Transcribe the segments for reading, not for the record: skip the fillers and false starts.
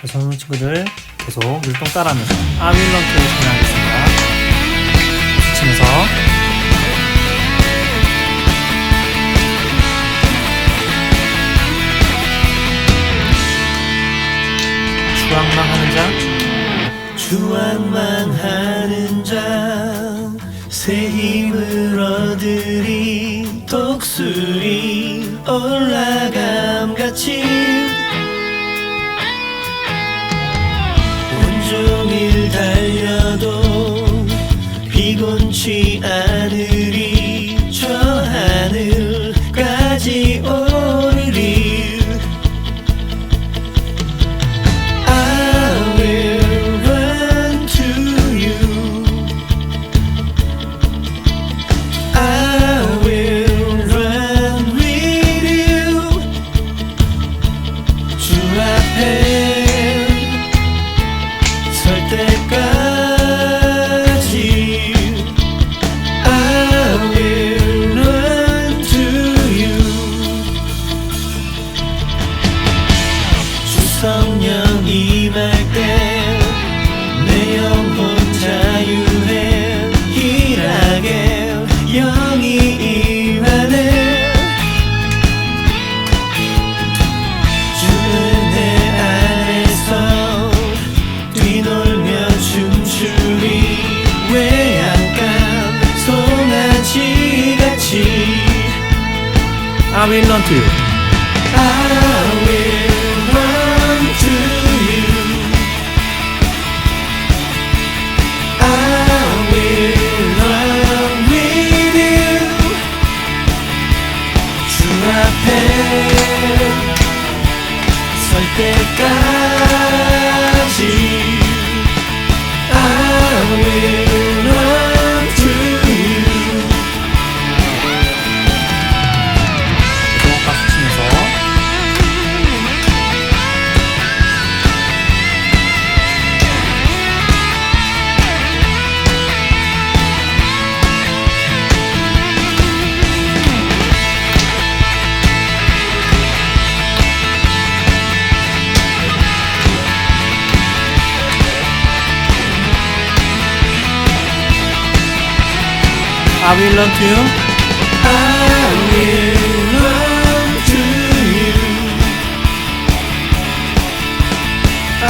젊은 친구들 계속 율동 따라하면서 아윌런트를 진행하겠습니다. 치면서 주황만 하는 자, 주황만 하는 자, 새 힘을 얻으리. 독수리 올라감같이 온종일 달려도 피곤치 않으리. 저 하늘까지 오르리. 성령 임할 때 내 영혼 자유해. 일하게 영이 임하네. 주는 내 안에서 뛰놀며 춤추리. 외양간 송아지같이 I will run to you. I will run to you. I will run with you. 주 앞에 설 때까지 I will run to you. 계속 박수 치면서 I will run to you. I will run to you. I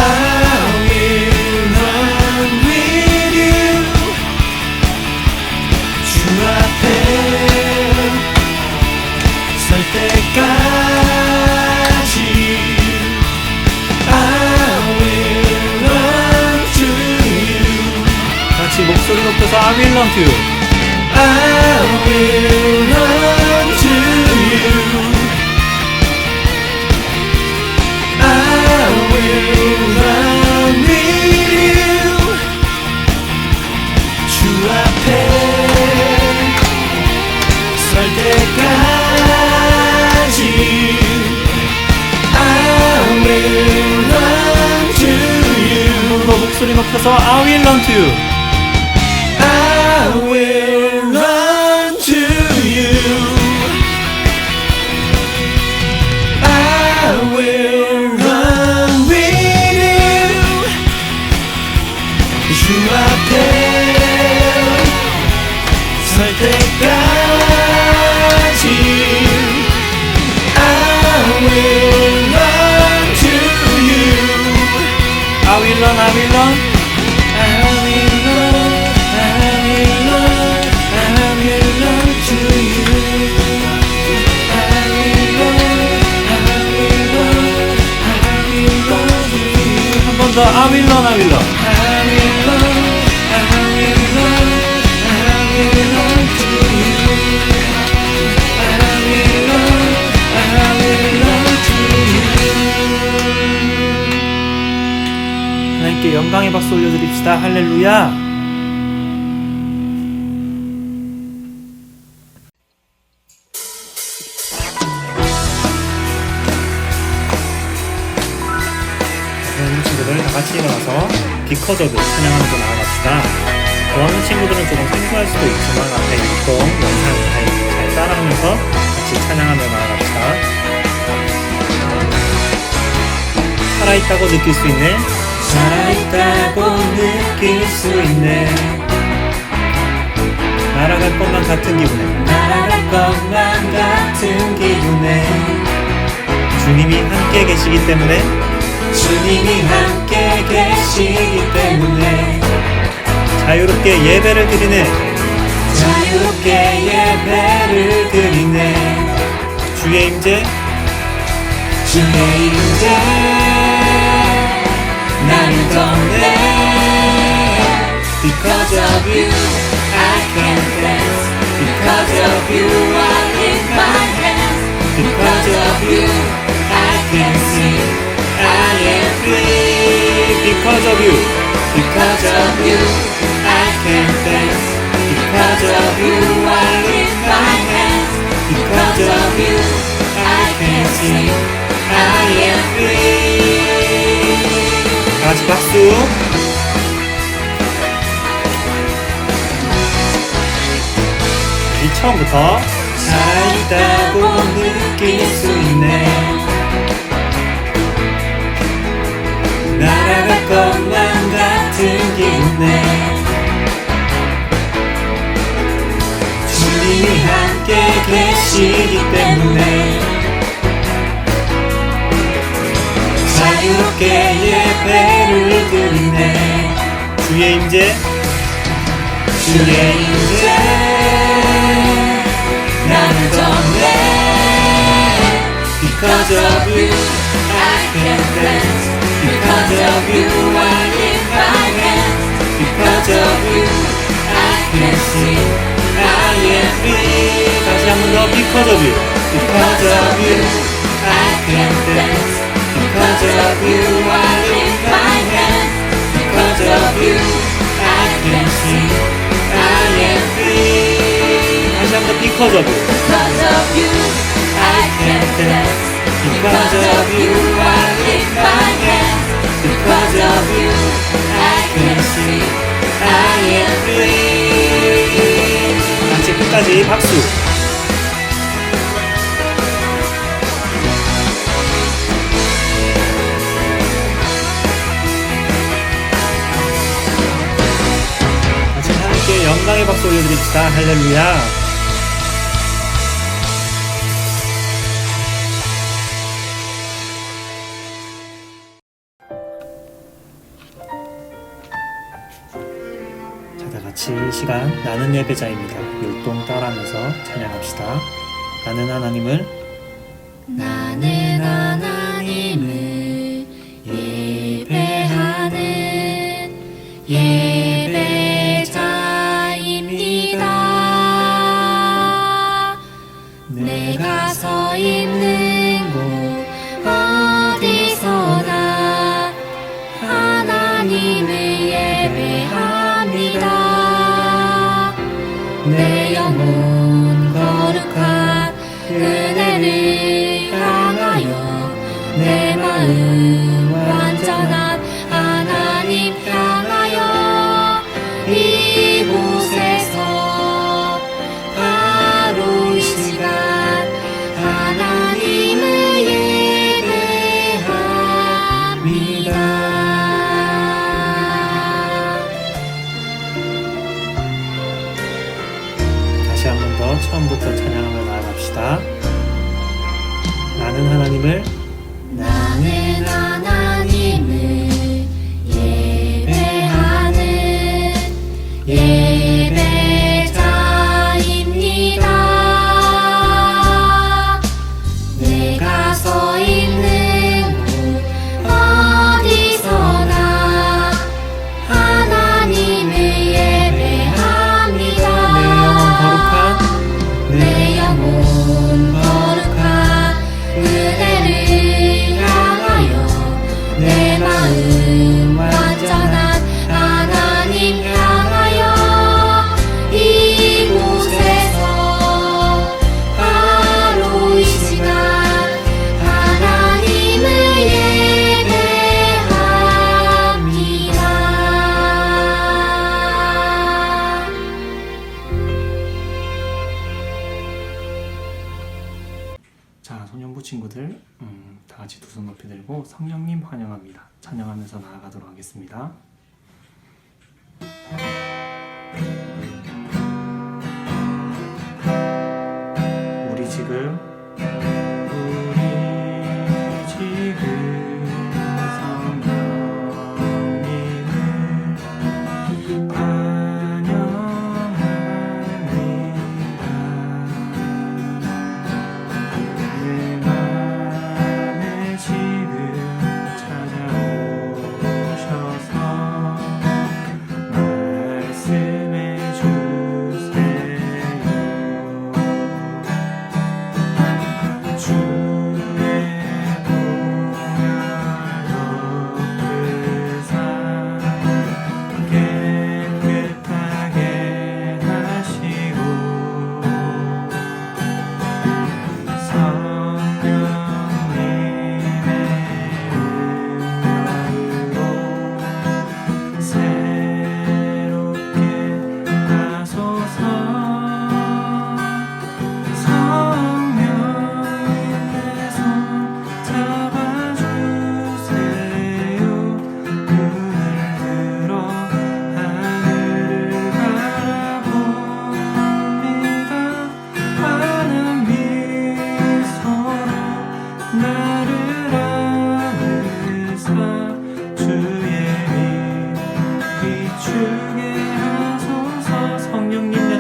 will run with you. 주 앞에 설 때까지 I will run to you. 같이 목소리 높여서 I will run to you. I will run to you. I will run with you. 주 앞에 설 때까지 I will run to you. 더 목소리 높여서 I will run to you. I will run to you. I will run with you. 주 앞에 설 때까지 I will run to you. I will run, I will run. I will run, I will run, I will run to you. I will run, I will run, I will run to you. 한 번 더 I will run, I will run. I will run, I will run, I will run to you. I will run, I will run to you. 하나님께 영광의 박수 올려드립시다. 할렐루야. 그럼 친구들 다 같이 일어나서 비커저드 찬양하면서 나아갑시다. 좋아하는 친구들은 조금 생소할 수도 있지만 앞에 율동 영상 잘 따라하면서 같이 찬양하며 나아갑시다. 살아있다고 느낄 수 있네. 살아있다고 느낄 수 있네. 날아갈 것만 같은 기분에 날아갈 것만 같은 기분에 주님이 함께 계시기 때문에 주님이 함께 계시기 때문에 자유롭게 예배를 드리네. 자유롭게 예배를 드리네. 주의 임재 주의 임재 나를 덮네. Because of you I can dance. Because of you I lift my hands. Because of you I can sing. I am free. Because of you. Because of you I can dance. Because of you I lift my hands. Because of you I can sing. I am free. 다 같이 박수. 이 처음부터 살아있다고 느낄 수 있네. 날아갈 것만 같은 기분에 주님이 함께 계시기 때문에 자유롭게 예배를 드리네. 주의 임재 주의 임재 나를 덮네. Because of you I can dance. Because of you I lift my hands. Because of you I can sing. I am free. 다시 한 번 더 Because of you. Because of you I can dance. Because of you I lift my hands. Because of you I can sing. I am free. 다시 한 번 Because of you. Because of you I can dance. Because of you I lift my hands. Because of you I can sing. I am free. 같이 끝까지 박수. 같이 하나님께 영광의 박수 올려드립시다. 할렐루야. 자, 다 같이 이 시간 나는 예배자입니다. 율동 따라하면서 찬양합시다. 나는 하나님을 나는 하나님을 예배하는 예배자입니다. 내가 서 있는 곳 어디서나 하나님을 예배합니다. 내 영혼 거룩한 은혜를 향하여 내 마음 완전한 하나님 향하여 이곳에서 바로 이 시간 하나님을 예배합니다. 다시 한 번 더 처음부터 찬양하며 나아갑시다. 나는 하나님을 나는 하나님을 예배하는 예배자입니다. 내가 서 있는 곳 어디서나 하나님을 예배합니다. 내 영혼 거룩한 은혜를 향하여 내 마음 완전한 하나님 향하여 이곳에서 바로 이 시간 하나님을 예배합니다. 자, 소년부 친구들 다 같이 두 손 높이 들고 성령님 환영합니다 찬양하면서 나아가도록 하겠습니다. 우리 지금 성령님을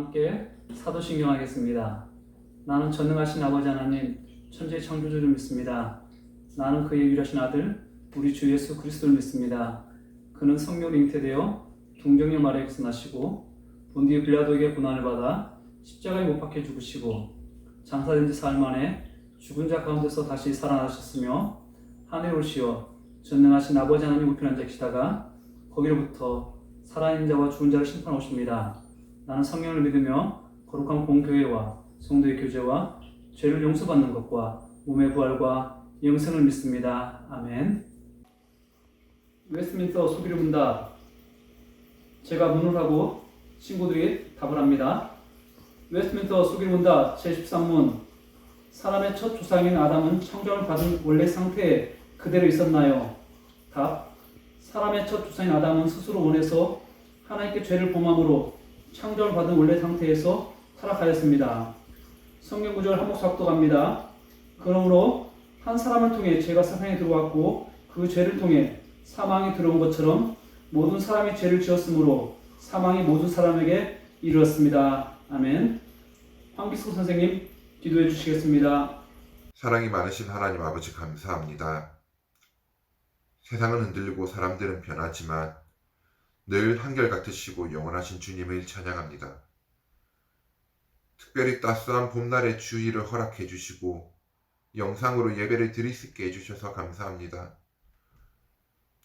함께 사도신경 하겠습니다. 나는 전능하신 아버지 하나님 천지의 창조주를 믿습니다. 나는 그의 유일하신 아들 우리 주 예수 그리스도를 믿습니다. 그는 성령으로 잉태되어 동정녀 마리아에게서 나시고 본디오 빌라도에게 고난을 받아 십자가에 못 박혀 죽으시고 장사된 지 사흘 만에 죽은 자 가운데서 다시 살아나셨으며 하늘에 오시어 전능하신 아버지 하나님 우편에 앉아 계시다가 거기로부터 살아있는 자와 죽은 자를 심판하십니다. 나는 성령을 믿으며 거룩한 공교회와 성도의 교제와 죄를 용서받는 것과 몸의 부활과 영생을 믿습니다. 아멘. 웨스트민스터 소기를 문답. 제가 문을 하고 친구들이 답을 합니다. 웨스트민스터 소기를 문답 제13문. 사람의 첫 조상인 아담은 창조를 받은 원래 상태에 그대로 있었나요? 답. 사람의 첫 조상인 아담은 스스로 원해서 하나님께 죄를 범함으로 창조를 받은 원래 상태에서 타락하였습니다. 성경 구절 한목 삭독합니다. 그러므로 한 사람을 통해 죄가 세상에 들어왔고 그 죄를 통해 사망이 들어온 것처럼 모든 사람이 죄를 지었으므로 사망이 모든 사람에게 이르렀습니다. 아멘. 황기숙 선생님 기도해 주시겠습니다. 사랑이 많으신 하나님 아버지 감사합니다. 세상은 흔들리고 사람들은 변하지만 늘 한결같으시고 영원하신 주님을 찬양합니다. 특별히 따스한 봄날의 주의를 허락해 주시고 영상으로 예배를 드릴 수 있게 해주셔서 감사합니다.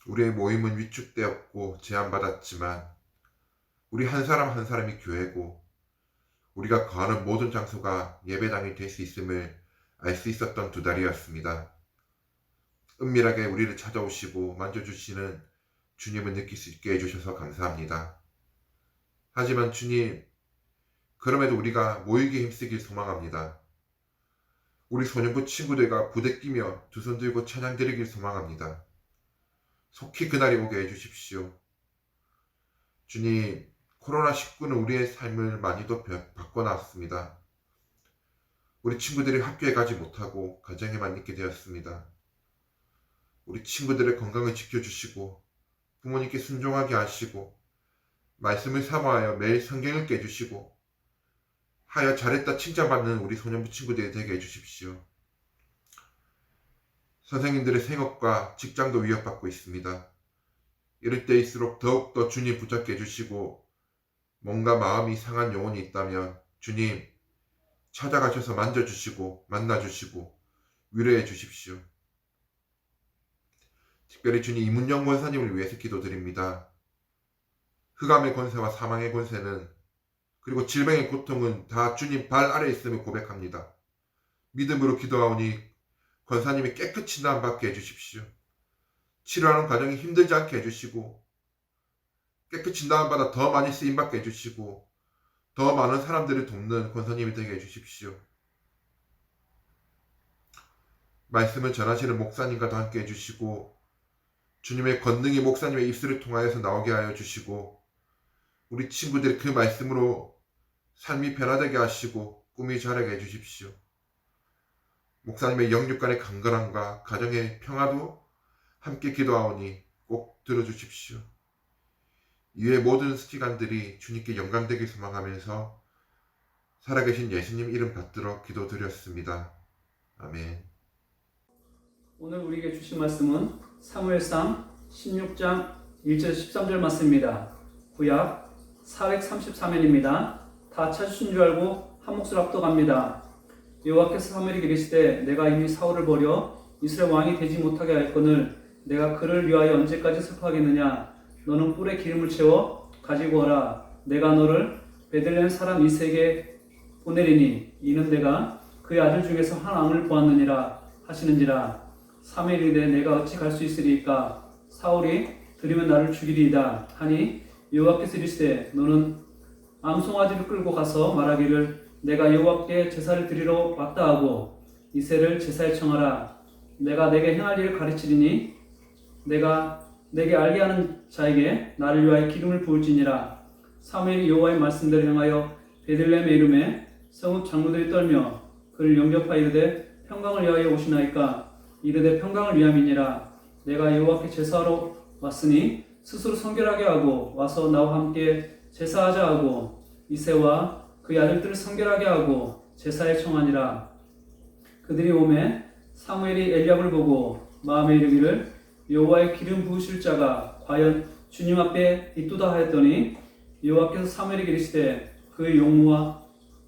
우리의 모임은 위축되었고 제한받았지만 우리 한 사람 한 사람이 교회고 우리가 거하는 모든 장소가 예배당이 될 수 있음을 알 수 있었던 두 달이었습니다. 은밀하게 우리를 찾아오시고 만져주시는 주님을 느낄 수 있게 해주셔서 감사합니다. 하지만 주님, 그럼에도 우리가 모이기에 힘쓰길 소망합니다. 우리 소년부 친구들과 부대끼며 두 손 들고 찬양 드리길 소망합니다. 속히 그날이 오게 해주십시오. 주님, 코로나19는 우리의 삶을 많이도 바꿔놨습니다. 우리 친구들이 학교에 가지 못하고 가정에만 있게 되었습니다. 우리 친구들의 건강을 지켜주시고 부모님께 순종하게 하시고 말씀을 사모하여 매일 성경 읽게 해주시고 하여 잘했다 칭찬받는 우리 소년부 친구들이 되게 해주십시오. 선생님들의 생업과 직장도 위협받고 있습니다. 이럴 때일수록 더욱더 주님 붙잡게 해주시고 뭔가 마음이 상한 영혼이 있다면 주님, 찾아가셔서 만져주시고 만나주시고 위로해 주십시오. 특별히 주님 이문영 권사님을 위해서 기도드립니다. 흑암의 권세와 사망의 권세는 그리고 질병의 고통은 다 주님 발 아래에 있음을 고백합니다. 믿음으로 기도하오니 권사님이 깨끗이 나음받게 해주십시오. 치료하는 과정이 힘들지 않게 해주시고 깨끗이 나음받아 더 많이 쓰임받게 해주시고 더 많은 사람들을 돕는 권사님이 되게 해주십시오. 말씀을 전하시는 목사님과도 함께 해주시고 주님의 권능이 목사님의 입술을 통하여서 나오게 하여 주시고 우리 친구들이 그 말씀으로 삶이 변화되게 하시고 꿈이 자라게 해주십시오. 목사님의 영육간의 강건함과 가정의 평화도 함께 기도하오니 꼭 들어주십시오. 이외 모든 시간들이 주님께 영광되길 소망하면서 살아계신 예수님 이름 받들어 기도드렸습니다. 아멘. 오늘 우리에게 주신 말씀은 사무엘상 16장 1절에서 13절 말씀입니다. 구약 433년입니다. 다 찾으신 줄 알고 한 몫을 압도갑니다. 여호와께서 사무엘에게 이르시되 내가 이미 사울을 버려 이스라엘 왕이 되지 못하게 하였거늘 내가 그를 위하여 언제까지 슬퍼하겠느냐. 너는 뿔에 기름을 채워 가지고 오라. 내가 너를 베들레헴 사람 이새에게 보내리니 이는 내가 그의 아들 중에서 한 왕을 보았느니라 하시는지라. 사무엘이 이르되 내가 어찌 갈 수 있으리이까. 사울이 들으면 나를 죽이리이다 하니 여호와께서 이르시되 너는 암송아지를 끌고 가서 말하기를 내가 여호와께 제사를 드리러 왔다 하고 이새를 제사에 청하라. 내가 내게 행할 일을 가르치리니 내가 내게 알게 하는 자에게 나를 위하여 기름을 부을지니라. 사무엘이 여호와의 말씀대로 행하여 베들레헴에 이르매 성읍 장로들이 떨며 그를 영접하여 이르되 평강을 위하여 오시나이까. 이르되 평강을 위함이니라. 내가 여호와께 제사하러 왔으니 스스로 성결하게 하고 와서 나와 함께 제사하자 하고 이새와 그의 아들들을 성결하게 하고 제사에 청하니라. 그들이 오매 사무엘이 엘리압을 보고 마음에 이르기를 여호와의 기름 부으실 자가 과연 주님 앞에 있도다 하였더니 여호와께서 사무엘에게 이르시되 그의 용모와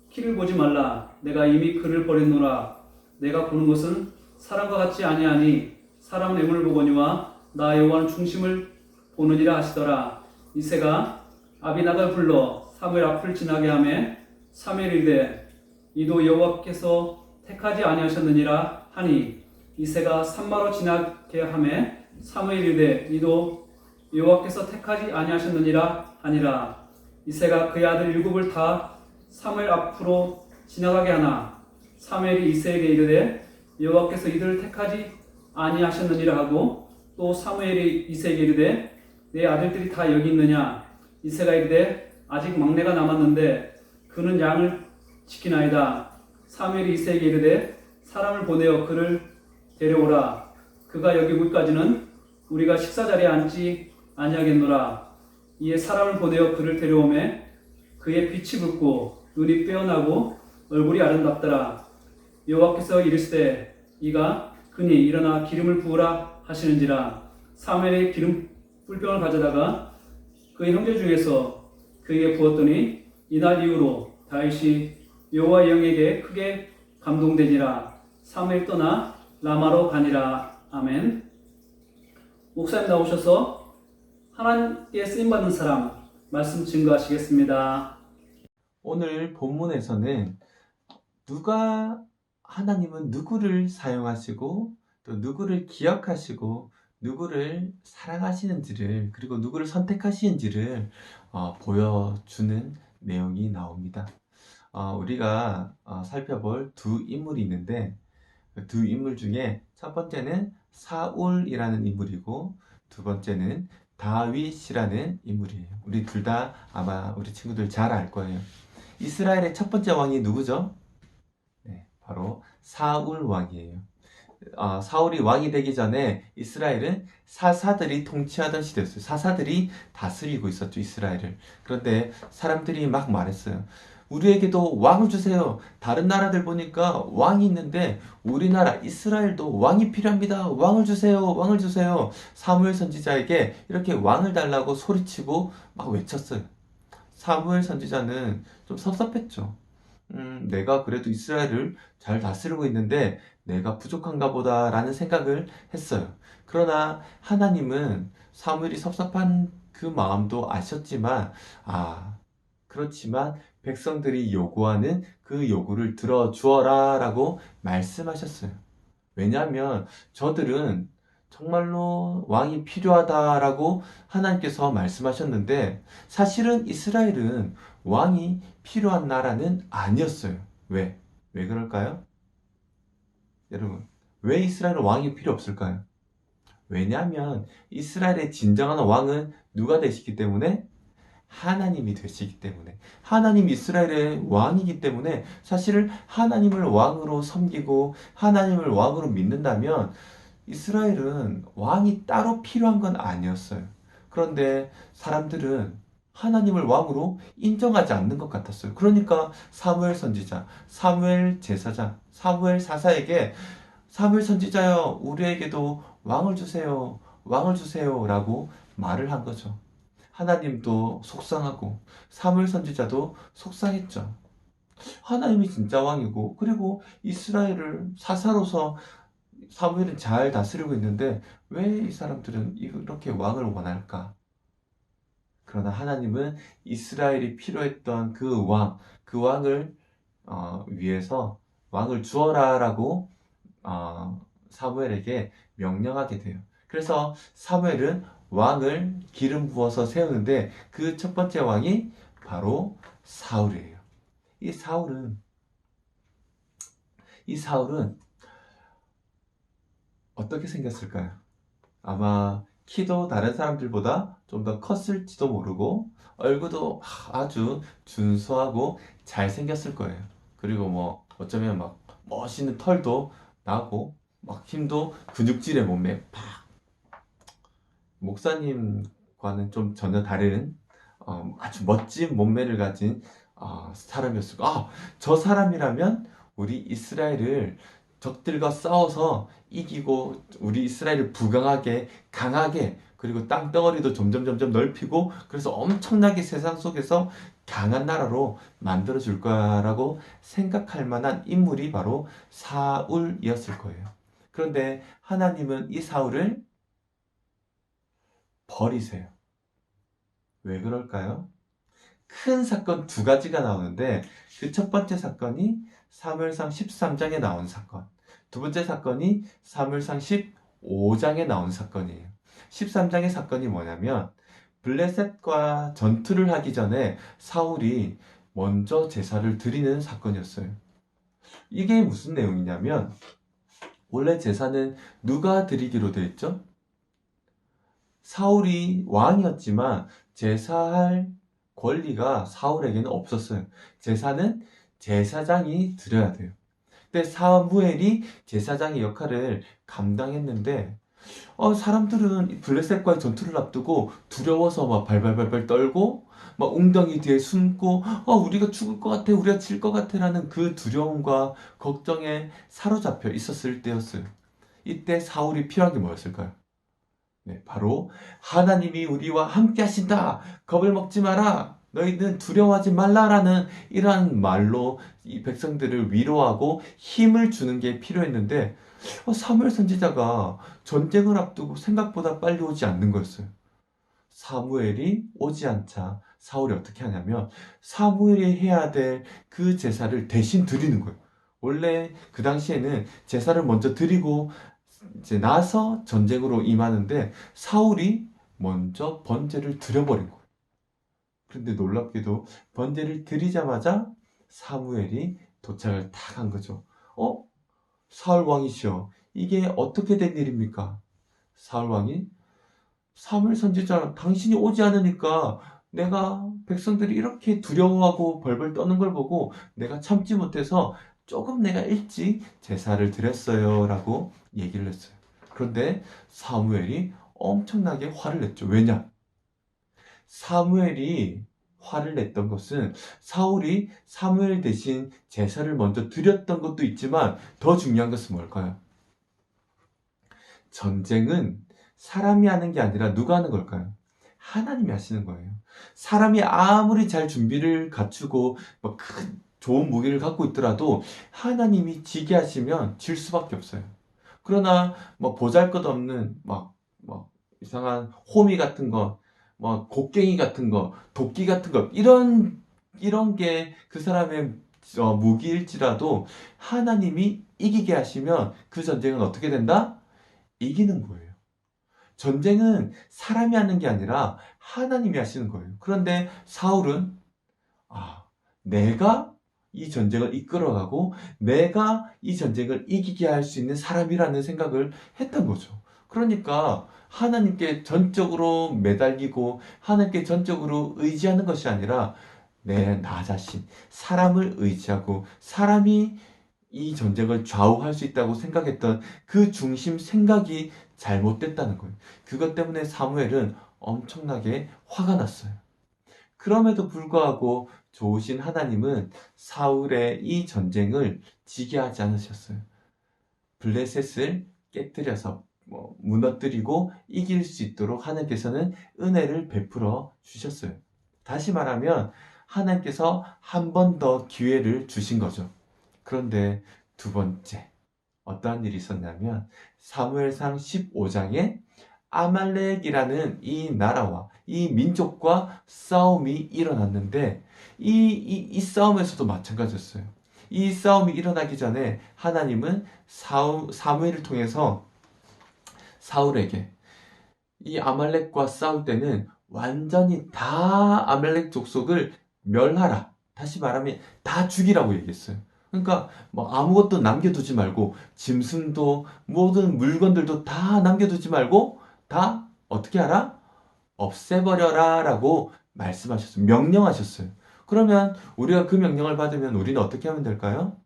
키를 보지 말라. 내가 이미 그를 버렸노라. 내가 보는 것은 사람과 같지 아니하니 사람은 애물을 보거니와 나 여호와는 중심을 보느니라 하시더라. 이새가 아비나답을 불러 사무엘 앞을 지나게 하매 사무엘이 이르되 이도 여호와께서 택하지 아니하셨느니라 하니 이새가 산마로 지나게 하매 사무엘이 이르되 이도 여호와께서 택하지 아니하셨느니라 하니라. 이새가 그의 아들 일곱을 다 사무엘 앞으로 지나가게 하나 사무엘이 이새에게 이르되 여호와께서 이들을 택하지 아니하셨느니라 하고 또 사무엘이 이새에게 이르되 내 아들들이 다 여기 있느냐. 이새가 이르되 아직 막내가 남았는데 그는 양을 지키나이다. 사무엘이 이새에게 이르되 사람을 보내어 그를 데려오라. 그가 여기 오기까지는 우리가 식사자리에 앉지 아니하겠노라. 이에 사람을 보내어 그를 데려오매 그의 빛이 붉고 눈이 빼어나고 얼굴이 아름답더라. 여호와께서 이르시되 이가 그니 일어나 기름을 부으라 하시는지라. 사무엘이 기름 뿔병을 가져다가 그의 형제 중에서 그에게 부었더니 이날 이후로 다윗이 여호와의 영에게 크게 감동되니라. 사무엘 떠나 라마로 가니라. 아멘. 목사님 나오셔서 하나님께 쓰임받는 사람 말씀 증거하시겠습니다. 오늘 본문에서는 하나님은 누구를 사용하시고 또 누구를 기억하시고 누구를 사랑하시는지를 그리고 누구를 선택하시는지를 보여주는 내용이 나옵니다. 우리가 살펴볼 두 인물이 있는데 그 두 인물 중에 첫 번째는 사울이라는 인물이고 두 번째는 다윗이라는 인물이에요. 우리 둘 다 아마 우리 친구들 잘 알 거예요. 이스라엘의 첫 번째 왕이 누구죠? 네, 바로 사울 왕이에요. 사울이 왕이 되기 전에 이스라엘은 사사들이 통치하던 시대였어요. 사사들이 다스리고 있었죠, 이스라엘을. 그런데 사람들이 막 말했어요. 우리에게도 왕을 주세요. 다른 나라들 보니까 왕이 있는데 우리나라 이스라엘도 왕이 필요합니다. 왕을 주세요. 왕을 주세요. 사무엘 선지자에게 이렇게 왕을 달라고 소리치고 막 외쳤어요. 사무엘 선지자는 좀 섭섭했죠. 내가 그래도 이스라엘을 잘 다스리고 있는데 내가 부족한가 보다라는 생각을 했어요. 그러나 하나님은 사무엘이 섭섭한 그 마음도 아셨지만, 그렇지만 백성들이 요구하는 그 요구를 들어주어라 라고 말씀하셨어요. 왜냐하면 저들은 정말로 왕이 필요하다라고 하나님께서 말씀하셨는데, 사실은 이스라엘은 왕이 필요한 나라는 아니었어요. 왜? 왜 그럴까요? 여러분, 왜 이스라엘은 왕이 필요 없을까요? 왜냐하면 이스라엘의 진정한 왕은 누가 되시기 때문에? 하나님이 되시기 때문에. 하나님 이스라엘의 왕이기 때문에 사실 하나님을 왕으로 섬기고 하나님을 왕으로 믿는다면 이스라엘은 왕이 따로 필요한 건 아니었어요. 그런데 사람들은 하나님을 왕으로 인정하지 않는 것 같았어요. 그러니까 사무엘 선지자, 사무엘 제사장, 사무엘 사사에게 사무엘 선지자여, 우리에게도 왕을 주세요, 왕을 주세요 라고 말을 한 거죠. 하나님도 속상하고 사무엘 선지자도 속상했죠. 하나님이 진짜 왕이고, 그리고 이스라엘을 사사로서 사무엘은 잘 다스리고 있는데 왜 이 사람들은 이렇게 왕을 원할까? 그러나 하나님은 이스라엘이 필요했던 그 왕을 위해서 왕을 주어라라고 사무엘에게 명령하게 돼요. 그래서 사무엘은 왕을 기름 부어서 세우는데 그 첫 번째 왕이 바로 사울이에요. 이 사울은 어떻게 생겼을까요? 아마 키도 다른 사람들보다 좀 더 컸을지도 모르고 얼굴도 아주 준수하고 잘생겼을 거예요. 그리고 뭐 어쩌면 막 멋있는 털도 나고 막 힘도 근육질의 몸매 팍. 목사님과는 좀 전혀 다른 아주 멋진 몸매를 가진 사람이었을 거예요. 저 사람이라면 우리 이스라엘을 적들과 싸워서 이기고 우리 이스라엘을 부강하게 강하게, 그리고 땅덩어리도 점점 넓히고 그래서 엄청나게 세상 속에서 강한 나라로 만들어 줄 거라고 생각할 만한 인물이 바로 사울이었을 거예요. 그런데 하나님은 이 사울을 버리세요. 왜 그럴까요? 큰 사건 두 가지가 나오는데 그 첫 번째 사건이 사무엘상 13장에 나온 사건, 두 번째 사건이 사무엘상 15장에 나온 사건이에요. 13장의 사건이 뭐냐면 블레셋과 전투를 하기 전에 사울이 먼저 제사를 드리는 사건이었어요. 이게 무슨 내용이냐면 원래 제사는 누가 드리기로 되어 있죠? 사울이 왕이었지만 제사할 권리가 사울에게는 없었어요. 제사는 제사장이 드려야 돼요. 근데 사무엘이 제사장의 역할을 감당했는데 사람들은 블레셋과의 전투를 앞두고 두려워서 막 발발발발 떨고 막 웅덩이 뒤에 숨고 우리가 죽을 것 같아, 우리가 질 것 같아 라는 그 두려움과 걱정에 사로잡혀 있었을 때였어요. 이때 사울이 필요한 게 뭐였을까요? 네, 바로 하나님이 우리와 함께 하신다, 겁을 먹지 마라, 너희는 두려워하지 말라라는 이러한 말로 이 백성들을 위로하고 힘을 주는 게 필요했는데 사무엘 선지자가 전쟁을 앞두고 생각보다 빨리 오지 않는 거였어요. 사무엘이 오지 않자 사울이 어떻게 하냐면 사무엘이 해야 될 그 제사를 대신 드리는 거예요. 원래 그 당시에는 제사를 먼저 드리고 이제 나서 전쟁으로 임하는데 사울이 먼저 번제를 드려버린 거예요. 그런데 놀랍게도 번제를 드리자마자 사무엘이 도착을 탁 한 거죠. 사울 왕이시여, 이게 어떻게 된 일입니까? 사울 왕이 사무엘 선지자, 당신이 오지 않으니까 내가 백성들이 이렇게 두려워하고 벌벌 떠는 걸 보고 내가 참지 못해서 조금 내가 일찍 제사를 드렸어요 라고 얘기를 했어요. 그런데 사무엘이 엄청나게 화를 냈죠. 왜냐? 사무엘이 화를 냈던 것은 사울이 사무엘 대신 제사를 먼저 드렸던 것도 있지만 더 중요한 것은 뭘까요? 전쟁은 사람이 하는 게 아니라 누가 하는 걸까요? 하나님이 하시는 거예요. 사람이 아무리 잘 준비를 갖추고 큰 좋은 무기를 갖고 있더라도 하나님이 지게 하시면 질 수밖에 없어요. 그러나 뭐 보잘것없는 막 이상한 호미 같은 거, 뭐 곡괭이 같은 거, 도끼 같은 거 이런 게 그 사람의 무기일지라도 하나님이 이기게 하시면 그 전쟁은 어떻게 된다? 이기는 거예요. 전쟁은 사람이 하는 게 아니라 하나님이 하시는 거예요. 그런데 사울은 내가 이 전쟁을 이끌어가고 내가 이 전쟁을 이기게 할 수 있는 사람이라는 생각을 했던 거죠. 그러니까 하나님께 전적으로 매달리고 하나님께 전적으로 의지하는 것이 아니라 나 자신, 사람을 의지하고 사람이 이 전쟁을 좌우할 수 있다고 생각했던 그 중심 생각이 잘못됐다는 거예요. 그것 때문에 사무엘은 엄청나게 화가 났어요. 그럼에도 불구하고 좋으신 하나님은 사울의 이 전쟁을 지게 하지 않으셨어요. 블레셋을 깨뜨려서 무너뜨리고 이길 수 있도록 하나님께서는 은혜를 베풀어 주셨어요. 다시 말하면 하나님께서 한 번 더 기회를 주신 거죠. 그런데 두 번째 어떠한 일이 있었냐면 사무엘상 15장에 아말렉이라는 이 나라와 이 민족과 싸움이 일어났는데 이 싸움에서도 마찬가지였어요. 이 싸움이 일어나기 전에 하나님은 사무엘을 통해서 사울에게 이 아말렉과 싸울 때는 완전히 다 아말렉 족속을 멸하라. 다시 말하면 다 죽이라고 얘기했어요. 그러니까 아무것도 남겨두지 말고 짐승도 모든 물건들도 다 남겨두지 말고 다 어떻게 하라? 없애버려라 라고 말씀하셨어요. 명령하셨어요. 그러면 우리가 그 명령을 받으면 우리는 어떻게 하면 될까요?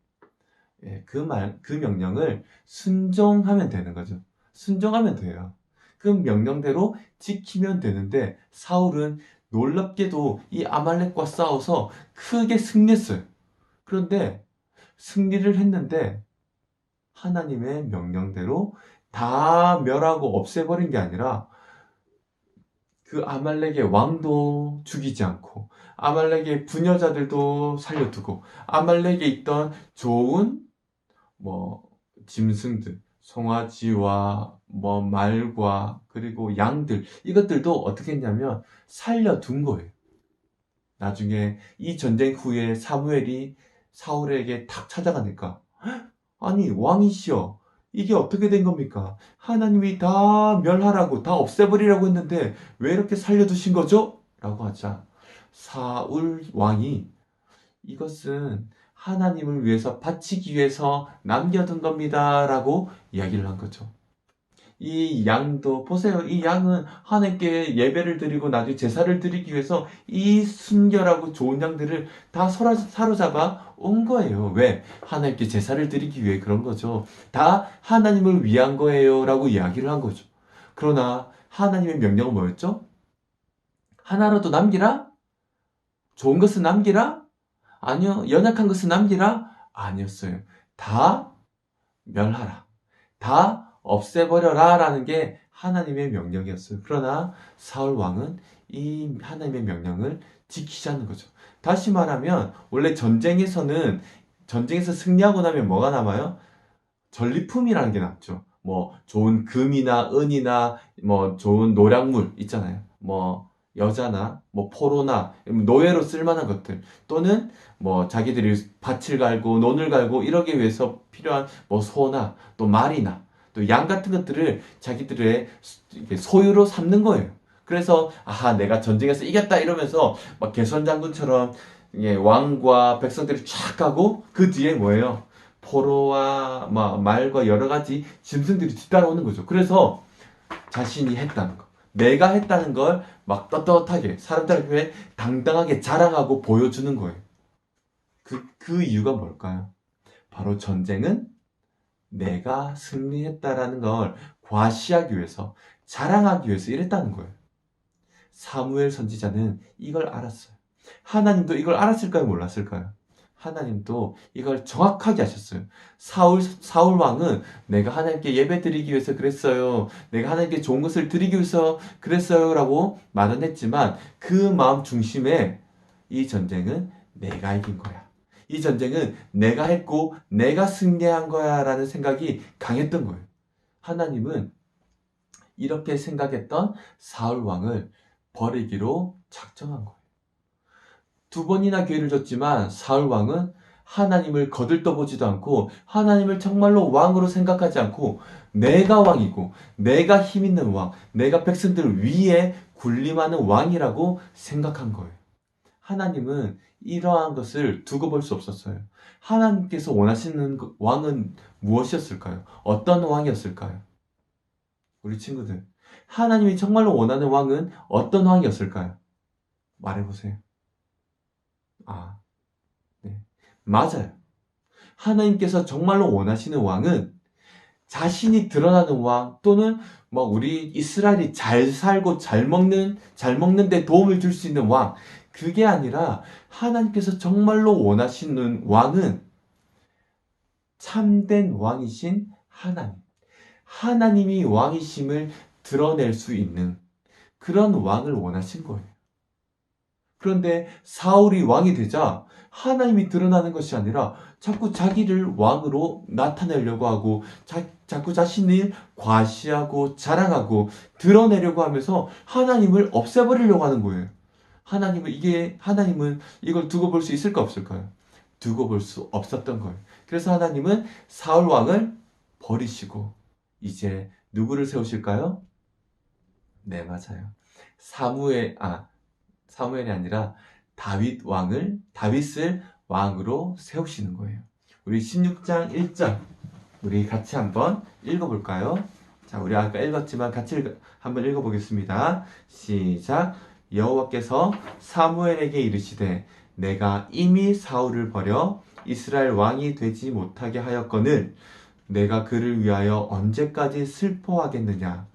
그 명령을 순종하면 되는 거죠. 순종하면 돼요. 그 명령대로 지키면 되는데 사울은 놀랍게도 이 아말렉과 싸워서 크게 승리했어요. 그런데 승리를 했는데 하나님의 명령대로 다 멸하고 없애버린 게 아니라 그 아말렉의 왕도 죽이지 않고 아말렉의 부녀자들도 살려두고 아말렉에 있던 좋은 짐승들, 송아지와 말과 그리고 양들 이것들도 어떻게 했냐면 살려둔 거예요. 나중에 이 전쟁 후에 사무엘이 사울에게 탁 찾아가니까 아니 왕이시여 이게 어떻게 된 겁니까? 하나님이 다 멸하라고 다 없애버리라고 했는데 왜 이렇게 살려두신 거죠? 라고 하자 사울 왕이 이것은 하나님을 위해서 바치기 위해서 남겨둔 겁니다 라고 이야기를 한 거죠. 이 양도 보세요. 이 양은 하나님께 예배를 드리고 나중에 제사를 드리기 위해서 이 순결하고 좋은 양들을 다 사로잡아 온 거예요. 왜? 하나님께 제사를 드리기 위해 그런 거죠. 다 하나님을 위한 거예요 라고 이야기를 한 거죠. 그러나 하나님의 명령은 뭐였죠? 하나라도 남기라? 좋은 것은 남기라? 아니요. 연약한 것은 남기라? 아니었어요. 다 멸하라. 다 없애버려라 라는 게 하나님의 명령이었어요. 그러나 사울 왕은 이 하나님의 명령을 지키지 않는 거죠. 다시 말하면 원래 전쟁에서 승리하고 나면 뭐가 남아요? 전리품이라는 게 남죠. 좋은 금이나 은이나 좋은 노량물 있잖아요. 여자나 포로나 노예로 쓸만한 것들 또는 자기들이 밭을 갈고 논을 갈고 이러기 위해서 필요한 소나 또 말이나 또 양 같은 것들을 자기들의 소유로 삼는 거예요. 그래서 내가 전쟁에서 이겼다 이러면서 개선 장군처럼 왕과 백성들이 쫙 가고 그 뒤에 뭐예요? 포로와 말과 여러 가지 짐승들이 뒤따라오는 거죠. 그래서 자신이 했다는 거, 내가 했다는 걸 떳떳하게 사람들 앞에 당당하게 자랑하고 보여주는 거예요. 그 이유가 뭘까요? 바로 전쟁은 내가 승리했다라는 걸 과시하기 위해서, 자랑하기 위해서 이랬다는 거예요. 사무엘 선지자는 이걸 알았어요. 하나님도 이걸 알았을까요? 몰랐을까요? 하나님도 이걸 정확하게 하셨어요. 사울 왕은 내가 하나님께 예배 드리기 위해서 그랬어요. 내가 하나님께 좋은 것을 드리기 위해서 그랬어요. 라고 말은 했지만 그 마음 중심에 이 전쟁은 내가 이긴 거야. 이 전쟁은 내가 했고 내가 승리한 거야 라는 생각이 강했던 거예요. 하나님은 이렇게 생각했던 사울 왕을 버리기로 작정한 거예요. 2번이나 기회를 줬지만 사울 왕은 하나님을 거들떠보지도 않고 하나님을 정말로 왕으로 생각하지 않고 내가 왕이고 내가 힘 있는 왕, 내가 백성들 위에 군림하는 왕이라고 생각한 거예요. 하나님은 이러한 것을 두고 볼 수 없었어요. 하나님께서 원하시는 왕은 무엇이었을까요? 어떤 왕이었을까요? 우리 친구들, 하나님이 정말로 원하는 왕은 어떤 왕이었을까요? 말해보세요. 네. 맞아요. 하나님께서 정말로 원하시는 왕은 자신이 드러나는 왕, 또는 우리 이스라엘이 잘 살고 잘 먹는 데 도움을 줄 수 있는 왕, 그게 아니라 하나님께서 정말로 원하시는 왕은 참된 왕이신 하나님, 하나님이 왕이심을 드러낼 수 있는 그런 왕을 원하신 거예요. 그런데 사울이 왕이 되자 하나님이 드러나는 것이 아니라 자꾸 자기를 왕으로 나타내려고 하고 자꾸 자신을 과시하고 자랑하고 드러내려고 하면서 하나님을 없애버리려고 하는 거예요. 하나님은 이걸 두고 볼 수 있을까 없을까요? 두고 볼 수 없었던 거예요. 그래서 하나님은 사울 왕을 버리시고 이제 누구를 세우실까요? 네, 맞아요. 사무엘이 아니라 다윗을 왕으로 세우시는 거예요. 우리 16장 1절 우리 같이 한번 읽어볼까요? 자, 우리 아까 읽었지만 같이 한번 읽어보겠습니다. 시작. 여호와께서 사무엘에게 이르시되 내가 이미 사울을 버려 이스라엘 왕이 되지 못하게 하였거늘 내가 그를 위하여 언제까지 슬퍼하겠느냐.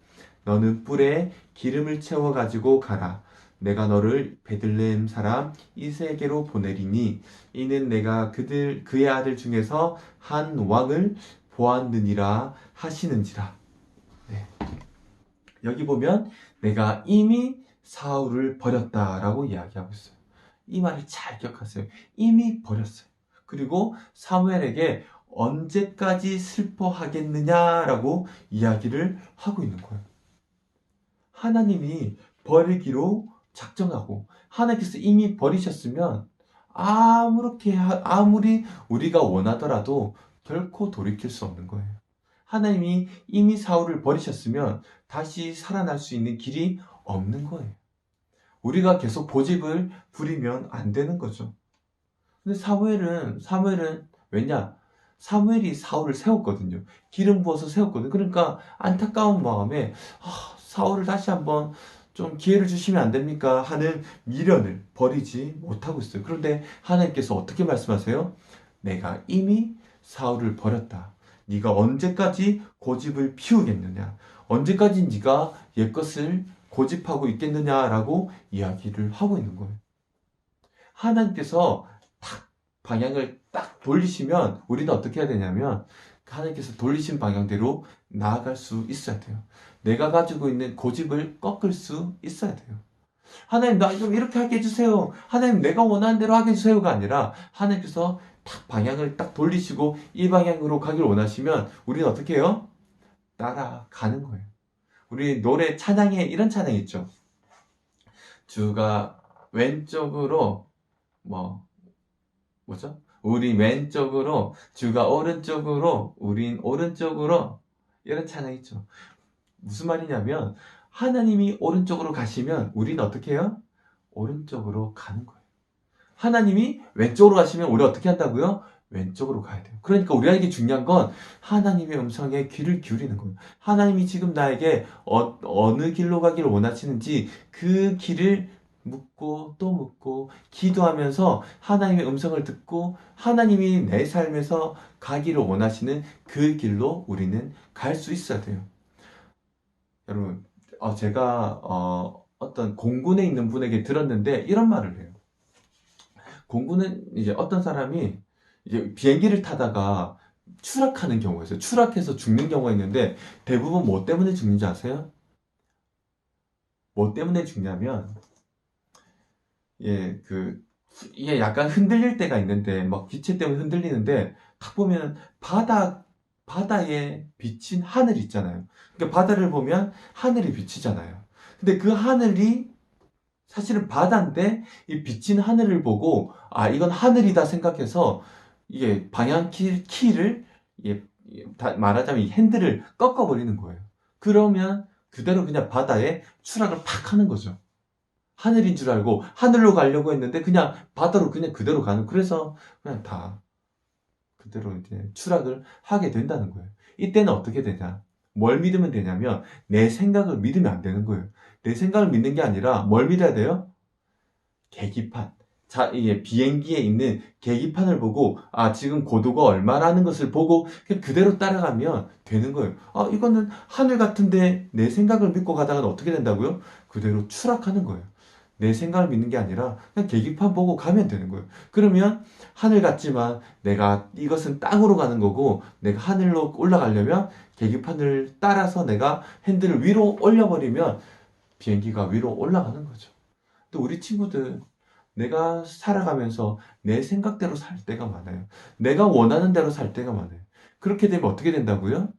너는 뿔에 기름을 채워 가지고 가라. 내가 너를 베들레헴 사람 이새에게로 보내리니 이는 내가 그의 아들 중에서 한 왕을 보았느니라 하시는지라. 네. 여기 보면 내가 이미 사울을 버렸다라고 이야기하고 있어요. 이 말을 잘 기억하세요. 이미 버렸어요. 그리고 사무엘에게 언제까지 슬퍼하겠느냐라고 이야기를 하고 있는 거예요. 하나님이 버리기로 작정하고 하나님께서 이미 버리셨으면 아무리 우리가 원하더라도 결코 돌이킬 수 없는 거예요. 하나님이 이미 사울을 버리셨으면 다시 살아날 수 있는 길이 없는 거예요. 우리가 계속 고집을 부리면 안 되는 거죠. 근데 사무엘은 왜냐? 사무엘이 사울을 세웠거든요. 기름 부어서 세웠거든요. 그러니까 안타까운 마음에 사울을 다시 한번 좀 기회를 주시면 안 됩니까? 하는 미련을 버리지 못하고 있어요. 그런데 하나님께서 어떻게 말씀하세요? 내가 이미 사울을 버렸다. 네가 언제까지 고집을 피우겠느냐? 언제까지 네가 옛것을 고집하고 있겠느냐라고 이야기를 하고 있는 거예요. 하나님께서 방향을 딱 돌리시면 우리는 어떻게 해야 되냐면 하나님께서 돌리신 방향대로 나아갈 수 있어야 돼요. 내가 가지고 있는 고집을 꺾을 수 있어야 돼요. 하나님 나 좀 이렇게 하게 해주세요. 하나님 내가 원하는 대로 하게 해주세요가 아니라 하나님께서 딱 방향을 딱 돌리시고 이 방향으로 가길 원하시면 우리는 어떻게 해요? 따라가는 거예요. 우리 노래 찬양에 이런 찬양 있죠. 주가 왼쪽으로 뭐죠? 우리 왼쪽으로 주가 오른쪽으로 우린 오른쪽으로 이런 찬양 있죠. 무슨 말이냐면 하나님이 오른쪽으로 가시면 우리는 어떻게 해요? 오른쪽으로 가는 거예요. 하나님이 왼쪽으로 가시면 우리 어떻게 한다고요? 왼쪽으로 가야 돼요. 그러니까 우리에게 중요한 건 하나님의 음성에 귀를 기울이는 거예요. 하나님이 지금 나에게 어느 길로 가기를 원하시는지 그 길을 묻고 또 묻고 기도하면서 하나님의 음성을 듣고 하나님이 내 삶에서 가기를 원하시는 그 길로 우리는 갈 수 있어야 돼요. 여러분, 제가 어떤 공군에 있는 분에게 들었는데 이런 말을 해요. 공군은 이제 어떤 사람이 이제 비행기를 타다가 추락하는 경우가 있어요. 추락해서 죽는 경우가 있는데 대부분 뭐 때문에 죽는지 아세요? 뭐 때문에 죽냐면 그 이게 약간 흔들릴 때가 있는데, 막 기체 때문에 흔들리는데, 딱 보면 바다에 비친 하늘 있잖아요. 그러니까 바다를 보면 하늘이 비치잖아요. 근데 그 하늘이 사실은 바다인데, 이 비친 하늘을 보고, 아, 이건 하늘이다 생각해서, 이게 방향 키를, 말하자면 이 핸들을 꺾어버리는 거예요. 그러면 그대로 그냥 바다에 추락을 팍 하는 거죠. 하늘인 줄 알고 하늘로 가려고 했는데 그냥 바다로 그냥 그대로 가는, 그래서 그냥 다 그대로 이제 추락을 하게 된다는 거예요. 이때는 어떻게 되냐? 뭘 믿으면 되냐면 내 생각을 믿으면 안 되는 거예요. 내 생각을 믿는 게 아니라 뭘 믿어야 돼요? 계기판. 자, 이게 비행기에 있는 계기판을 보고, 아, 지금 고도가 얼마라는 것을 보고 그냥 그대로 따라가면 되는 거예요. 아, 이거는 하늘 같은데 내 생각을 믿고 가다가 어떻게 된다고요? 그대로 추락하는 거예요. 내 생각을 믿는 게 아니라 그냥 계기판 보고 가면 되는 거예요. 그러면 하늘 같지만 내가 이것은 땅으로 가는 거고, 내가 하늘로 올라가려면 계기판을 따라서 내가 핸들을 위로 올려버리면 비행기가 위로 올라가는 거죠. 또 우리 친구들, 내가 살아가면서 내 생각대로 살 때가 많아요. 내가 원하는 대로 살 때가 많아요. 그렇게 되면 어떻게 된다고요?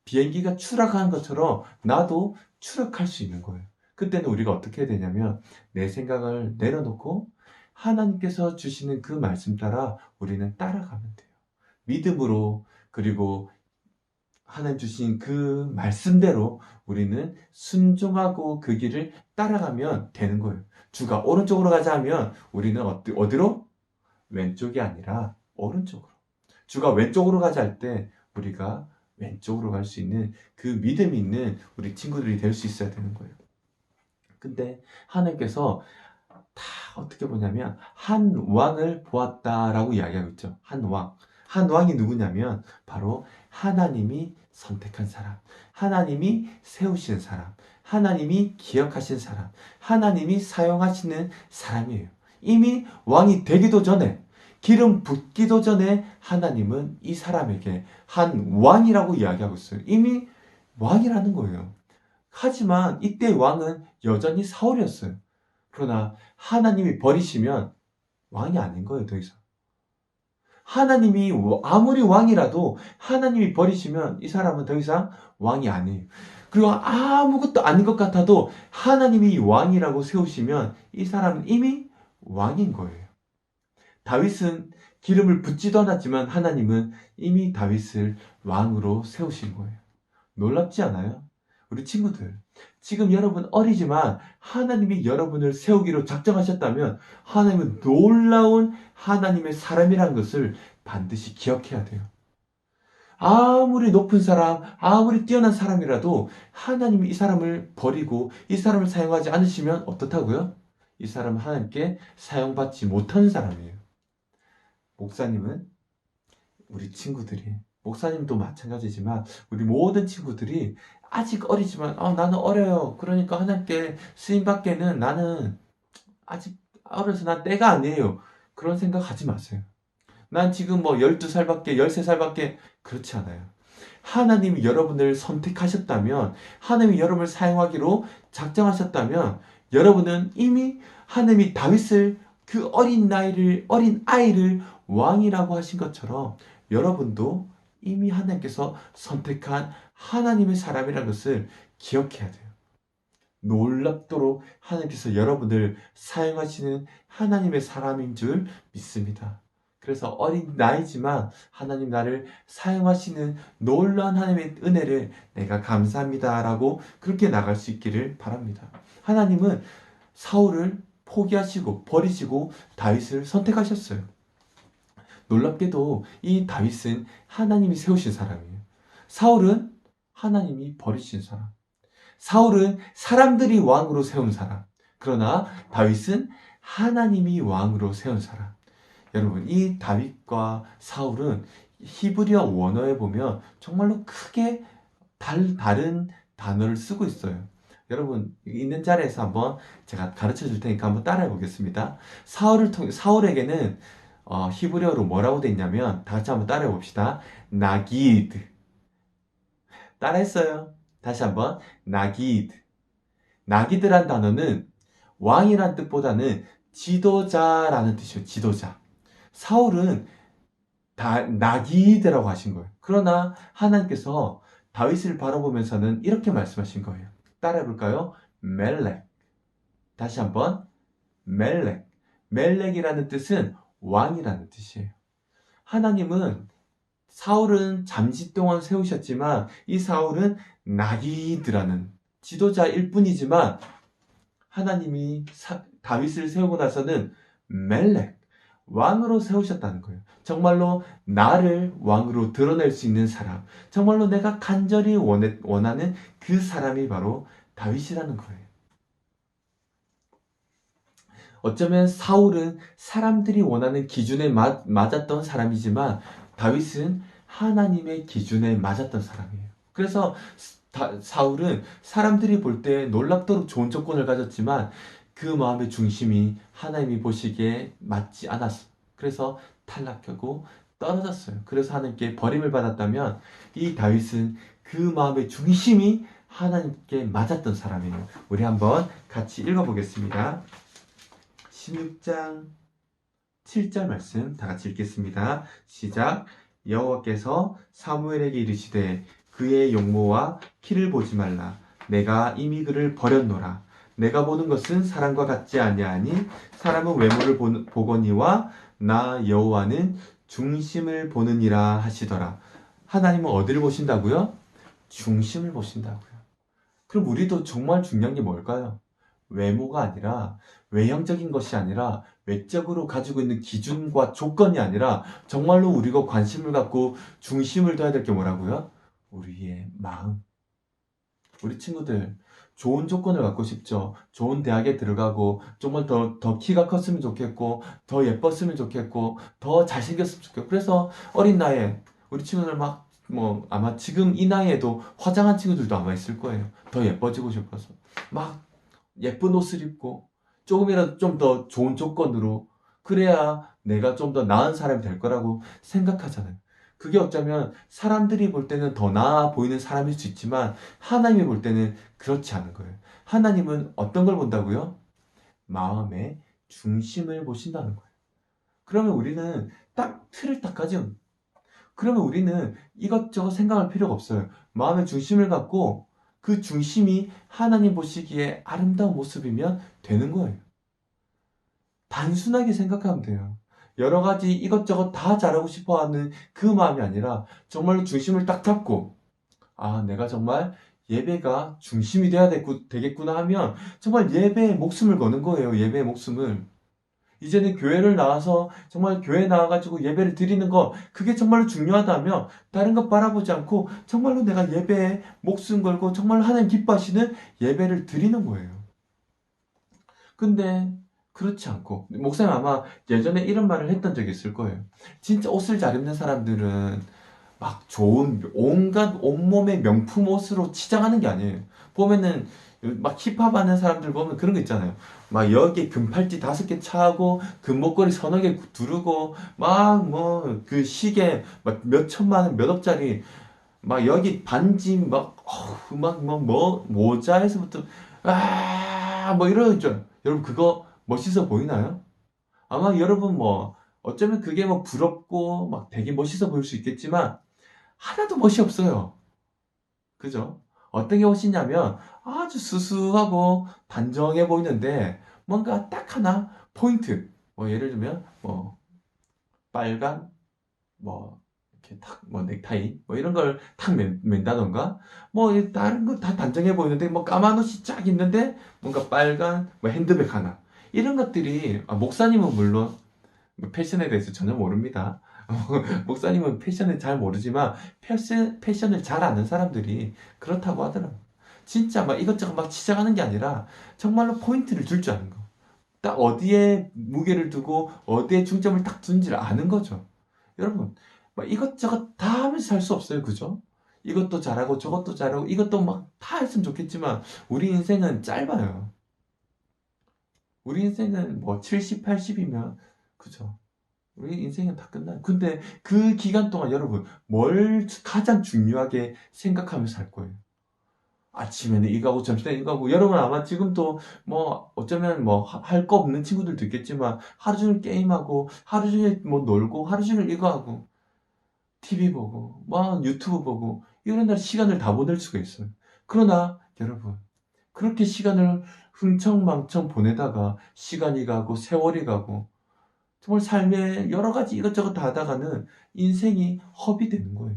비행기가 추락한 것처럼 나도 추락할 수 있는 거예요. 그때는 우리가 어떻게 해야 되냐면 내 생각을 내려놓고 하나님께서 주시는 그 말씀 따라 우리는 따라가면 돼요. 믿음으로, 그리고 하나님 주신 그 말씀대로 우리는 순종하고 그 길을 따라가면 되는 거예요. 주가 오른쪽으로 가자 하면 우리는 어디로? 왼쪽이 아니라 오른쪽으로. 주가 왼쪽으로 가자 할 때 우리가 왼쪽으로 갈 수 있는 그 믿음이 있는 우리 친구들이 될 수 있어야 되는 거예요. 근데 하나님께서 다 어떻게 보냐면 한 왕을 보았다라고 이야기하고 있죠. 한 왕. 한 왕이 누구냐면 바로 하나님이 선택한 사람, 하나님이 세우시는 사람, 하나님이 기억하신 사람, 하나님이 사용하시는 사람이에요. 이미 왕이 되기도 전에, 기름 붓기도 전에 하나님은 이 사람에게 한 왕이라고 이야기하고 있어요. 이미 왕이라는 거예요. 하지만 이때 왕은 여전히 사울이었어요. 그러나 하나님이 버리시면 왕이 아닌 거예요, 더 이상. 하나님이 아무리 왕이라도 하나님이 버리시면 이 사람은 더 이상 왕이 아니에요. 그리고 아무것도 아닌 것 같아도 하나님이 왕이라고 세우시면 이 사람은 이미 왕인 거예요. 다윗은 기름을 붓지도 않았지만 하나님은 이미 다윗을 왕으로 세우신 거예요. 놀랍지 않아요? 우리 친구들, 지금 여러분 어리지만 하나님이 여러분을 세우기로 작정하셨다면 하나님은 놀라운 하나님의 사람이라는 것을 반드시 기억해야 돼요. 아무리 높은 사람, 아무리 뛰어난 사람이라도 하나님이 이 사람을 버리고 이 사람을 사용하지 않으시면 어떻다고요? 이 사람은 하나님께 사용받지 못하는 사람이에요. 목사님은 우리 친구들이, 목사님도 마찬가지지만 우리 모든 친구들이 아직 어리지만 나는 어려요. 그러니까 하나님께 쓰임받기에는 나는 아직 어려서 난 때가 아니에요. 그런 생각 하지 마세요. 난 지금 12살밖에 13살밖에 그렇지 않아요. 하나님이 여러분을 선택하셨다면, 하나님이 여러분을 사용하기로 작정하셨다면 여러분은 이미 하나님이 다윗을, 그 어린 아이를 왕이라고 하신 것처럼 여러분도 이미 하나님께서 선택한 하나님의 사람이라는 것을 기억해야 돼요. 놀랍도록 하나님께서 여러분을 사용하시는 하나님의 사람인 줄 믿습니다. 그래서 어린 나이지만 하나님 나를 사용하시는 놀라운 하나님의 은혜를 내가 감사합니다 라고 그렇게 나갈 수 있기를 바랍니다. 하나님은 사울을 포기하시고 버리시고 다윗을 선택하셨어요. 놀랍게도 이 다윗은 하나님이 세우신 사람이에요. 사울은 하나님이 버리신 사람. 사울은 사람들이 왕으로 세운 사람. 그러나 다윗은 하나님이 왕으로 세운 사람. 여러분, 이 다윗과 사울은 히브리어 원어에 보면 정말로 크게 다른 단어를 쓰고 있어요. 여러분, 있는 자리에서 한번 제가 가르쳐 줄 테니까 한번 따라해 보겠습니다. 사울에게는 히브리어로 뭐라고 돼 있냐면, 다 같이 한번 따라해 봅시다. 나기드. 따라했어요. 다시 한번. 나기드. 나기드란 단어는 왕이란 뜻보다는 지도자라는 뜻이에요. 지도자. 사울은 다 나기드라고 하신 거예요. 그러나 하나님께서 다윗을 바라보면서는 이렇게 말씀하신 거예요. 따라해 볼까요? 멜렉. 다시 한번 멜렉. 멜렉이라는 뜻은 왕이라는 뜻이에요. 하나님은 사울은 잠시 동안 세우셨지만 이 사울은 나기드라는 지도자일 뿐이지만 하나님이 다윗을 세우고 나서는 멜렉, 왕으로 세우셨다는 거예요. 정말로 나를 왕으로 드러낼 수 있는 사람, 정말로 내가 간절히 원하는 그 사람이 바로 다윗이라는 거예요. 어쩌면 사울은 사람들이 원하는 기준에 맞았던 사람이지만 다윗은 하나님의 기준에 맞았던 사람이에요. 그래서 사울은 사람들이 볼 때 놀랍도록 좋은 조건을 가졌지만 그 마음의 중심이 하나님이 보시기에 맞지 않았어. 그래서 탈락하고 떨어졌어요. 그래서 하나님께 버림을 받았다면 이 다윗은 그 마음의 중심이 하나님께 맞았던 사람이에요. 우리 한번 같이 읽어보겠습니다. 16장 7절 말씀 다 같이 읽겠습니다. 시작. 여호와께서 사무엘에게 이르시되 그의 용모와 키를 보지 말라. 내가 이미 그를 버렸노라. 내가 보는 것은 사람과 같지 아니하니 사람은 외모를 보거니와 나 여호와는 중심을 보느니라 하시더라. 하나님은 어디를 보신다고요? 중심을 보신다고요. 그럼 우리도 정말 중요한 게 뭘까요? 외모가 아니라 외형적인 것이 아니라 외적으로 가지고 있는 기준과 조건이 아니라 정말로 우리가 관심을 갖고 중심을 둬야 될 게 뭐라고요? 우리의 마음. 우리 친구들 좋은 조건을 갖고 싶죠. 좋은 대학에 들어가고 정말 더 키가 컸으면 좋겠고 더 예뻤으면 좋겠고 더 잘생겼으면 좋겠고 그래서 어린 나이에 우리 친구들 아마 지금 이 나이에도 화장한 친구들도 아마 있을 거예요. 더 예뻐지고 싶어서 막 예쁜 옷을 입고 조금이라도 좀 더 좋은 조건으로 그래야 내가 좀 더 나은 사람이 될 거라고 생각하잖아요. 그게 어쩌면 사람들이 볼 때는 더 나아 보이는 사람일 수 있지만 하나님이 볼 때는 그렇지 않은 거예요. 하나님은 어떤 걸 본다고요? 마음의 중심을 보신다는 거예요. 그러면 우리는 틀을 딱 가져. 그러면 우리는 이것저것 생각할 필요가 없어요. 마음의 중심을 갖고 그 중심이 하나님 보시기에 아름다운 모습이면 되는 거예요. 단순하게 생각하면 돼요. 여러 가지 이것저것 다 잘하고 싶어 하는 그 마음이 아니라 정말로 중심을 딱 잡고 내가 정말 예배가 중심이 돼야 되겠구나 하면 정말 예배에 목숨을 거는 거예요. 예배의 목숨을. 이제는 교회를 나와서 정말 교회 나와가지고 예배를 드리는 거 그게 정말로 중요하다면 다른 것 바라보지 않고 정말로 내가 예배에 목숨 걸고 정말로 하나님 기뻐하시는 예배를 드리는 거예요. 근데 그렇지 않고 목사님 아마 예전에 이런 말을 했던 적이 있을 거예요. 진짜 옷을 잘 입는 사람들은 막 좋은 온갖 온몸의 명품 옷으로 치장하는 게 아니에요. 보면은 막 힙합 하는 사람들 보면 그런 거 있잖아요. 막 여기에 금팔찌 5개 차고 금목걸이 3-4개 두르고 막 그 시계 막 몇 천만 원, 몇 억짜리 막 여기 반지 모자에서부터 이런 거 있죠. 여러분 그거 멋있어 보이나요? 아마 여러분 어쩌면 그게 부럽고 막 되게 멋있어 보일 수 있겠지만 하나도 멋이 없어요. 그죠? 어떤 게 멋있냐면 아주 수수하고 단정해 보이는데 뭔가 딱 하나 포인트 예를 들면 빨간 이렇게 탁 넥타이 이런 걸 탁 맨다던가 다른 거 다 단정해 보이는데 까만 옷이 쫙 있는데 뭔가 빨간 핸드백 하나 이런 것들이 목사님은 물론 패션에 대해서 전혀 모릅니다. 목사님은 패션을 잘 모르지만 패션을 잘 아는 사람들이 그렇다고 하더라고요. 진짜 이것저것 치장하는 게 아니라 정말로 포인트를 줄 줄 아는 거. 딱 어디에 무게를 두고 어디에 중점을 딱 둔지를 아는 거죠. 여러분 이것저것 다 하면서 살 수 없어요. 그죠? 이것도 잘하고 저것도 잘하고 이것도 다 했으면 좋겠지만 우리 인생은 짧아요. 우리 인생은 70, 80이면 그죠? 우리 인생은 다 끝나요. 근데 그 기간 동안 여러분 뭘 가장 중요하게 생각하면서 살 거예요? 아침에는 이거 하고 점심에 이거 하고 여러분 아마 지금도 뭐 어쩌면 뭐 할 거 없는 친구들도 있겠지만 하루 종일 게임하고 하루 종일 뭐 놀고 하루 종일 이거 하고 TV 보고 뭐 유튜브 보고 이런 날 시간을 다 보낼 수가 있어요. 그러나 여러분 그렇게 시간을 흥청망청 보내다가 시간이 가고 세월이 가고 정말 삶에 여러 가지 이것저것 다 하다가는 인생이 헛이 되는 거예요.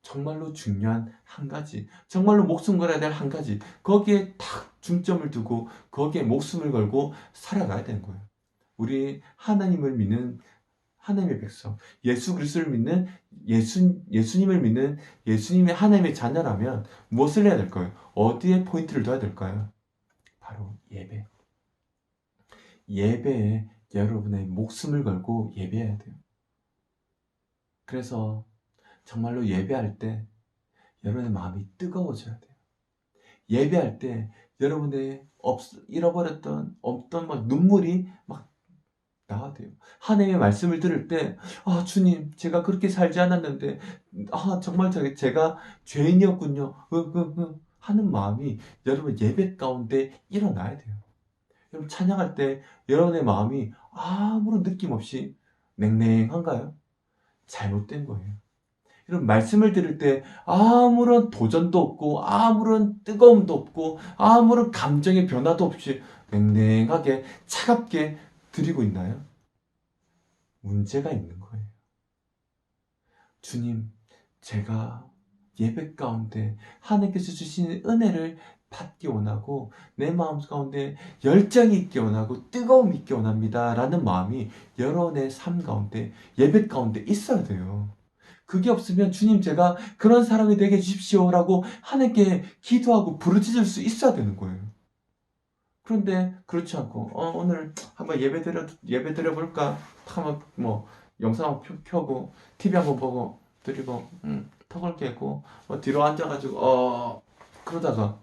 정말로 중요한 한 가지, 정말로 목숨 걸어야 될 한 가지, 거기에 탁 중점을 두고 거기에 목숨을 걸고 살아가야 되는 거예요. 우리 하나님을 믿는 하나님의 백성, 예수 그리스도를 믿는 예수님을 믿는 예수님의 하나님의 자녀라면 무엇을 해야 될까요? 어디에 포인트를 둬야 될까요? 바로 예배. 예배에 여러분의 목숨을 걸고 예배해야 돼요. 그래서 정말로 예배할 때 여러분의 마음이 뜨거워져야 돼요. 예배할 때 여러분의 잃어버렸던 없던 막 눈물이 막 나와야 돼요. 하나님의 말씀을 들을 때, 아, 주님, 제가 그렇게 살지 않았는데, 아, 정말 제가 죄인이었군요. 하는 마음이 여러분 예배 가운데 일어나야 돼요. 여러분 찬양할 때 여러분의 마음이 아무런 느낌 없이 냉랭한가요? 잘못된 거예요. 여러분 말씀을 들을 때 아무런 도전도 없고 아무런 뜨거움도 없고 아무런 감정의 변화도 없이 냉랭하게 차갑게 드리고 있나요? 문제가 있는 거예요. 주님, 제가 예배 가운데 하나님께서 주시는 은혜를 받기 원하고 내 마음 가운데 열정이 있기 원하고 뜨거움이 있기 원합니다 라는 마음이 여러분의 삶 가운데 예배 가운데 있어야 돼요. 그게 없으면 주님 제가 그런 사람이 되게 해주십시오 라고 하나님께 기도하고 부르짖을 수 있어야 되는 거예요. 그런데 그렇지 않고 오늘 한번 예배 드려볼까? 한번 뭐 영상 한번 켜고 TV 한번 보고 드리고 턱을 깨고 뒤로 앉아가지고 그러다가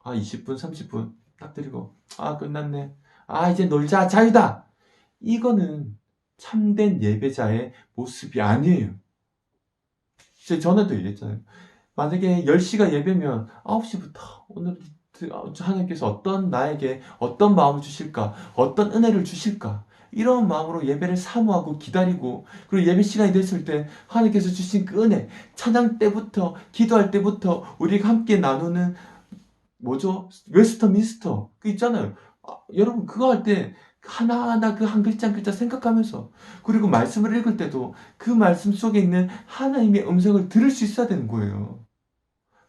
20분 30분 딱 드리고 끝났네. 이제 놀자 자유다. 이거는 참된 예배자의 모습이 아니에요. 전에도 얘기했잖아요. 만약에 10시가 예배면 9시부터 오늘 하나님께서 나에게 어떤 마음을 주실까, 어떤 은혜를 주실까, 이런 마음으로 예배를 사모하고 기다리고, 그리고 예배 시간이 됐을 때 하나님께서 주신 그 은혜, 찬양 때부터 기도할 때부터 우리가 함께 나누는 뭐죠? 웨스터민스터 그 있잖아요. 여러분 그거 할 때 하나하나 그 한 글자 한 글자 생각하면서, 그리고 말씀을 읽을 때도 그 말씀 속에 있는 하나님의 음성을 들을 수 있어야 되는 거예요.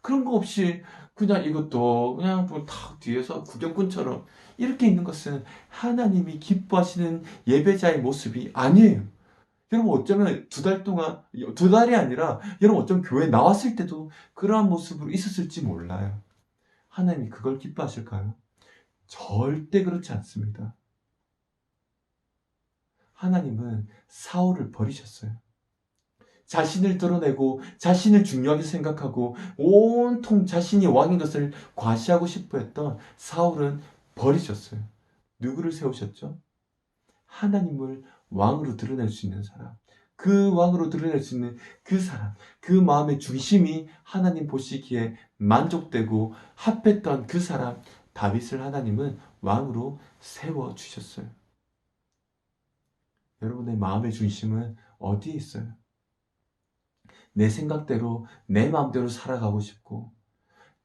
그런 거 없이 그냥 이것도 그냥 탁 뒤에서 구경꾼처럼 이렇게 있는 것은 하나님이 기뻐하시는 예배자의 모습이 아니에요. 여러분 어쩌면 2달 동안, 2달이 아니라 여러분 어쩌면 교회 나왔을 때도 그러한 모습으로 있었을지 몰라요. 하나님이 그걸 기뻐하실까요? 절대 그렇지 않습니다. 하나님은 사울을 버리셨어요. 자신을 드러내고 자신을 중요하게 생각하고 온통 자신이 왕인 것을 과시하고 싶어 했던 사울은 버리셨어요. 누구를 세우셨죠? 하나님을 왕으로 드러낼 수 있는 사람. 그 왕으로 드러낼 수 있는 그 사람. 그 마음의 중심이 하나님 보시기에 만족되고 합했던 그 사람 다윗을 하나님은 왕으로 세워주셨어요. 여러분의 마음의 중심은 어디에 있어요? 내 생각대로 내 마음대로 살아가고 싶고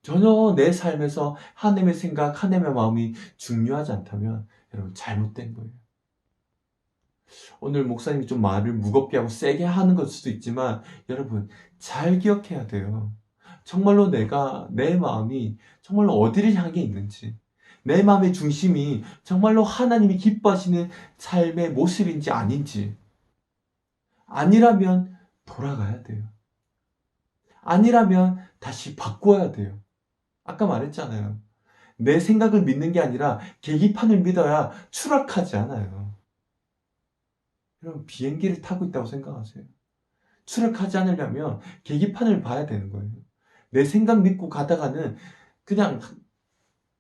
전혀 내 삶에서 하나님의 생각, 하나님의 마음이 중요하지 않다면 여러분 잘못된 거예요. 오늘 목사님이 좀 말을 무겁게 하고 세게 하는 걸 수도 있지만 여러분 잘 기억해야 돼요. 정말로 내 마음이 정말로 어디를 향해 있는지, 내 마음의 중심이 정말로 하나님이 기뻐하시는 삶의 모습인지 아닌지, 아니라면 돌아가야 돼요. 아니라면 다시 바꿔야 돼요. 아까 말했잖아요. 내 생각을 믿는 게 아니라 계기판을 믿어야 추락하지 않아요. 여러분 비행기를 타고 있다고 생각하세요. 추락하지 않으려면 계기판을 봐야 되는 거예요. 내 생각 믿고 가다가는 그냥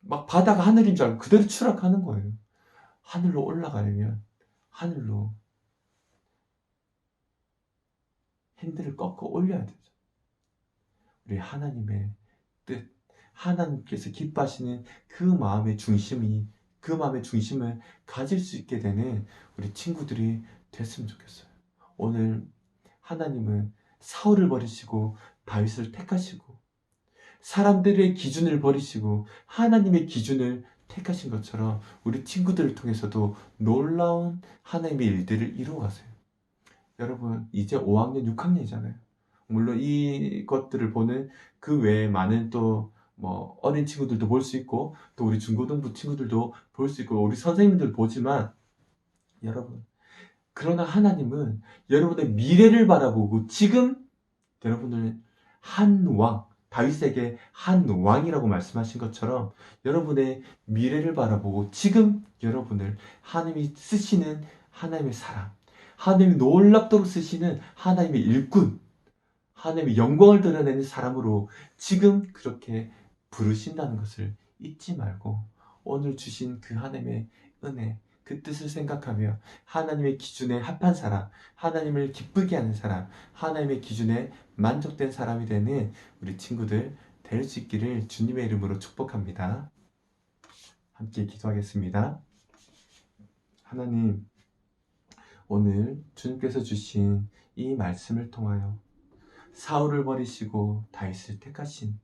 막 바다가 하늘인 줄 알고 그대로 추락하는 거예요. 하늘로 올라가려면 하늘로 핸들을 꺾어 올려야 되죠. 우리 하나님의 뜻, 하나님께서 기뻐하시는 그 마음의 중심을 가질 수 있게 되는 우리 친구들이 됐으면 좋겠어요. 오늘 하나님은 사울을 버리시고 다윗을 택하시고 사람들의 기준을 버리시고 하나님의 기준을 택하신 것처럼 우리 친구들을 통해서도 놀라운 하나님의 일들을 이루어가세요. 여러분, 이제 5학년, 6학년이잖아요. 물론 이것들을 보는 그 외에 많은 또 어린 친구들도 볼 수 있고 또 우리 중고등부 친구들도 볼 수 있고 우리 선생님들 보지만 여러분, 그러나 하나님은 여러분의 미래를 바라보고 지금 여러분을 한 왕, 다윗에게 한 왕이라고 말씀하신 것처럼 여러분의 미래를 바라보고 지금 여러분을 하나님이 쓰시는 하나님의 사람, 하나님이 놀랍도록 쓰시는 하나님의 일꾼, 하나님의 영광을 드러내는 사람으로 지금 그렇게 부르신다는 것을 잊지 말고 오늘 주신 그 하나님의 은혜, 그 뜻을 생각하며 하나님의 기준에 합한 사람, 하나님을 기쁘게 하는 사람, 하나님의 기준에 만족된 사람이 되는 우리 친구들 될 수 있기를 주님의 이름으로 축복합니다. 함께 기도하겠습니다. 하나님, 오늘 주님께서 주신 이 말씀을 통하여 사울을 버리시고 다윗을 택하신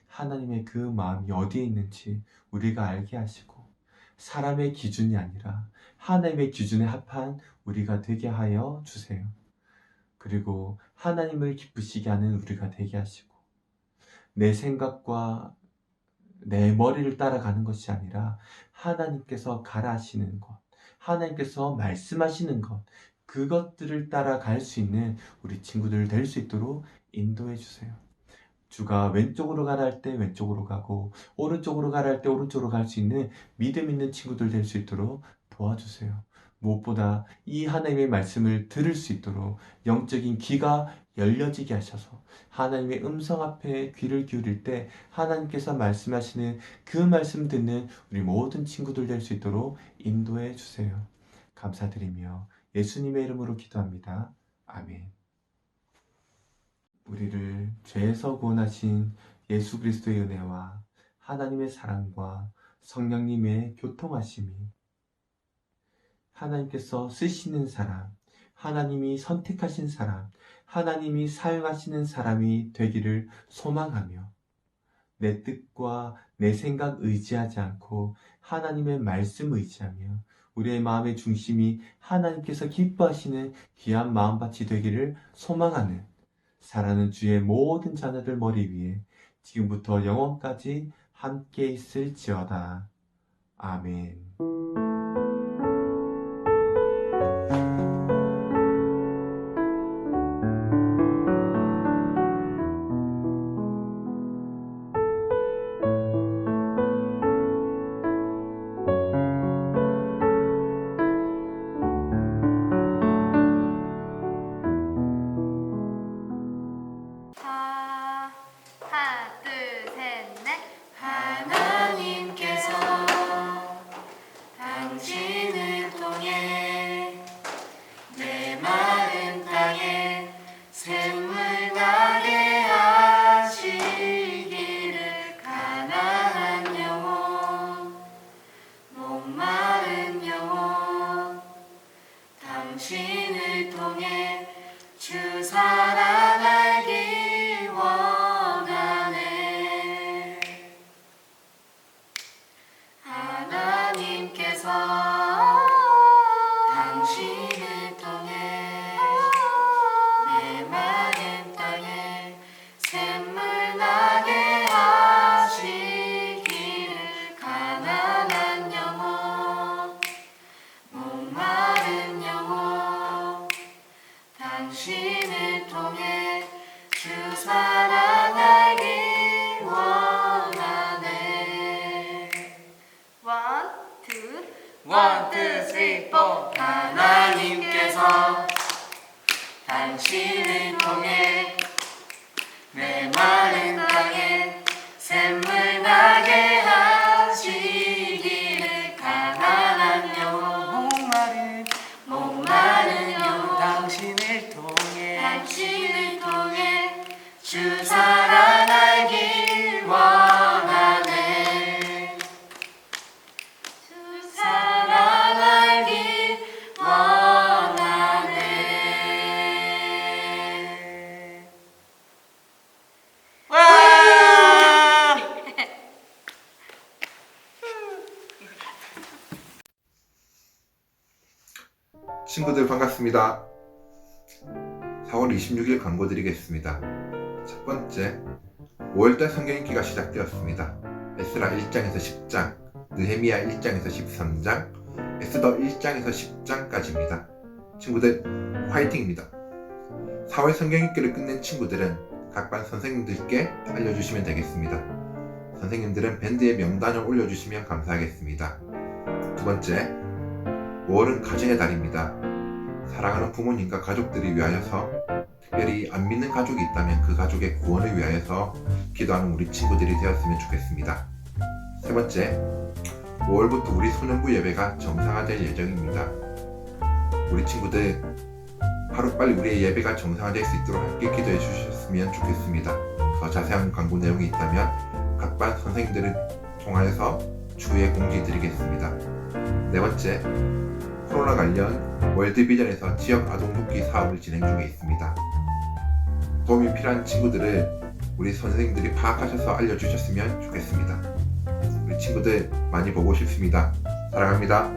하나님의 그 마음이 어디에 있는지 우리가 알게 하시고 사람의 기준이 아니라 하나님의 기준에 합한 우리가 되게 하여 주세요. 그리고 하나님을 기쁘시게 하는 우리가 되게 하시고 내 생각과 내 머리를 따라가는 것이 아니라 하나님께서 가라 하시는 것, 하나님께서 말씀하시는 것, 그것들을 따라갈 수 있는 우리 친구들 될 수 있도록 인도해 주세요. 주가 왼쪽으로 가라 할 때 왼쪽으로 가고 오른쪽으로 가라 할 때 오른쪽으로 갈 수 있는 믿음 있는 친구들 될 수 있도록 도와주세요. 무엇보다 이 하나님의 말씀을 들을 수 있도록 영적인 귀가 열려지게 하셔서 하나님의 음성 앞에 귀를 기울일 때 하나님께서 말씀하시는 그 말씀 듣는 우리 모든 친구들 될 수 있도록 인도해 주세요. 감사드리며 예수님의 이름으로 기도합니다. 아멘. 우리를 죄에서 구원하신 예수 그리스도의 은혜와 하나님의 사랑과 성령님의 교통하심이 하나님께서 쓰시는 사람, 하나님이 선택하신 사람, 하나님이 사용하시는 사람이 되기를 소망하며 내 뜻과 내 생각 의지하지 않고 하나님의 말씀 의지하며 우리의 마음의 중심이 하나님께서 기뻐하시는 귀한 마음밭이 되기를 소망하는 사랑하는 주의 모든 자녀들 머리 위에 지금부터 영원까지 함께 있을지어다. 아멘. 하나, 둘, 셋, 넷. 하나님께서 당신을 통해 내 마른 땅에 샘물 나게 하시기를 가난한 영혼, 목마른 영혼, 당신을 통해 주 사랑 알기 원하네. 하나님께서 당신을 통해 내 마른 땅에 샘물 나게 하시기를 가난한 영혼, 목마른 영혼, 당신을 통해 주 사랑 알기 원하네. One, two, three, four. 하나님께서 당신을 통해 내 마른 땅에 샘물 나게 하시기를 가난한 영혼, 목마른 영혼, 당신을 통해 주 사랑 알기 원하네. 친구들 반갑습니다. 4월 26일 광고 드리겠습니다. 첫 번째, 5월달 성경 읽기가 시작되었습니다. 에스라 1장에서 10장, 느헤미야 1장에서 13장, 에스더 1장에서 10장까지입니다. 친구들 화이팅입니다. 4월 성경 읽기를 끝낸 친구들은 각 반 선생님들께 알려주시면 되겠습니다. 선생님들은 밴드에 명단을 올려주시면 감사하겠습니다. 두 번째, 5월은 가정의 달입니다. 사랑하는 부모님과 가족들이 위하여서, 특별히 안 믿는 가족이 있다면 그 가족의 구원을 위하여서 기도하는 우리 친구들이 되었으면 좋겠습니다. 세 번째, 5월부터 우리 소년부 예배가 정상화될 예정입니다. 우리 친구들 하루빨리 우리의 예배가 정상화될 수 있도록 함께 기도해 주셨으면 좋겠습니다. 더 자세한 광고 내용이 있다면 각 반 선생님들을 통하여서 추후에 공지 드리겠습니다. 네 번째, 코로나 관련 월드비전에서 지역 아동 돕기 사업을 진행 중에 있습니다. 도움이 필요한 친구들을 우리 선생님들이 파악하셔서 알려주셨으면 좋겠습니다. 우리 친구들 많이 보고 싶습니다. 사랑합니다.